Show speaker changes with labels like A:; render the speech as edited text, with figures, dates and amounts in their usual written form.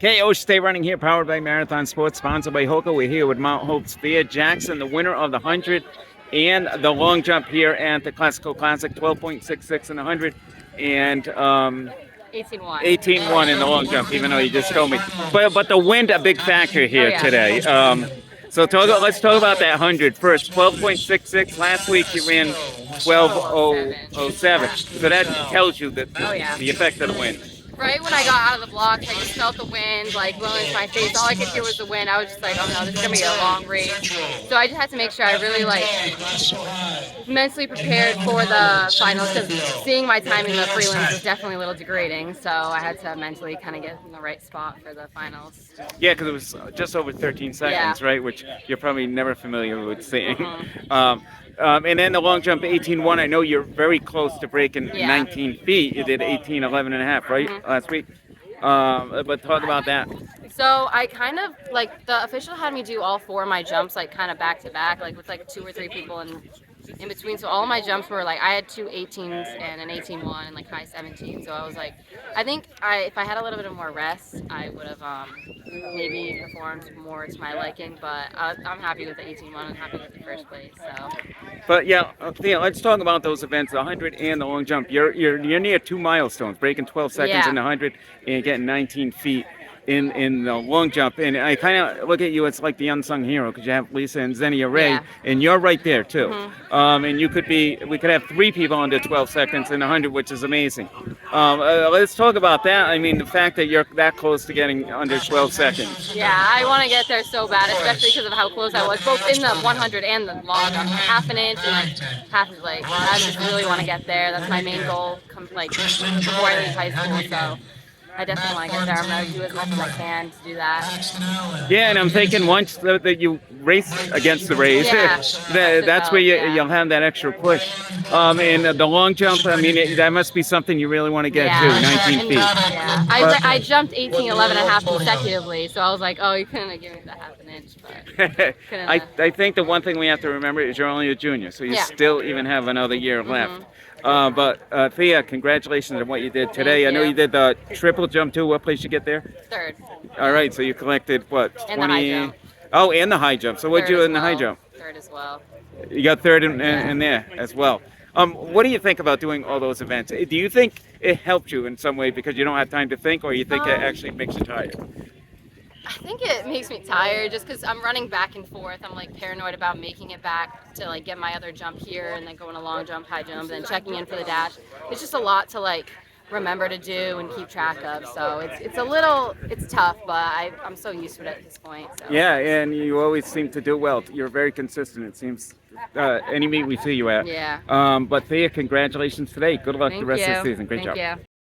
A: KO Stay Running here, powered by Marathon Sports, sponsored by Hoka. We're here with Mount Hope's Thea Jackson, the winner of the 100 and the long jump here at the Classical Classic, 12.66 and 100, and
B: 18-1.
A: 18-1 in the long jump, even though you just told me. But the wind, a big factor here today. Let's talk about that 100 first. 12.66. Last week you ran 12.07. So that tells you that the effect of the wind.
B: Right when I got out of the blocks, I just felt the wind like blowing into my face. All I could hear was the wind. I was just like, oh no, this is gonna be a long race. So I just had to make sure I really mentally prepared for the finals, because seeing my time in the prelims was definitely a little degrading. So I had to mentally kind of get in the right spot for the finals.
A: Yeah, because it was just over 13 seconds, right? Which you're probably never familiar with seeing. And then the long jump 18-1, I know you're very close to breaking 19 feet. You did 18-11 and a half, right, last week? But talk about that.
B: So I kind of, the official had me do all four of my jumps, kind of back to back, with 2 or 3 people in between. So all of my jumps were I had 2 18s and an 18-1 and high 17. So I was I think if I had a little bit of more rest, I would have maybe performed more to my liking. But I'm happy with the 18-1. I'm happy with the first place. So.
A: But yeah, Thea, let's talk about those events, the 100 and the long jump. You're near 2 milestones, breaking 12 seconds in the 100 and getting 19 feet in the long jump. And I kind of look at you as like the unsung hero, because you have Lisa and Xenia Ray, and you're right there too. And we could have 3 people under 12 seconds in the 100, which is amazing. Let's talk about that. I mean, the fact that you're that close to getting under 12 seconds.
B: Yeah, I want to get there so bad, especially because of how close I was, both in the 100 and the long. Half an inch and half is I just really want to get there. That's my main goal, before I leave high school. So I definitely want to get there. I'm going to do as much as I can to do that.
A: Yeah, and I'm thinking once that you race against the race, that's where you'll have that extra push. And the long jump, I mean, that must be something you really want to get to, 19 feet.
B: Yeah. I jumped 18, 11 and a half consecutively, so I was like, oh, you couldn't have given me the half an inch. But
A: I think the one thing we have to remember is you're only a junior, so you still even have another year left. But Thea, congratulations on what you did today. I know you did the triple jump too. What place you get there?
B: 3rd.
A: All right, so you collected what? 20?
B: And the high jump.
A: Oh, and the high jump. So what'd you do in the high jump?
B: 3rd as well.
A: You got 3rd in there as well. What do you think about doing all those events? Do you think it helped you in some way because you don't have time to think, or you think it actually makes you tired?
B: I think it makes me tired just because I'm running back and forth. I'm paranoid about making it back to get my other jump here and then going a long jump, high jump, and then checking in for the dash. It's just a lot to remember to do and keep track of. So it's tough, but I'm so used to it at this point. So.
A: Yeah, and you always seem to do well. You're very consistent, it seems. Any meet we see you at.
B: Yeah.
A: But Thea, congratulations today. Good luck the rest of the season. Great job.
B: Thank you.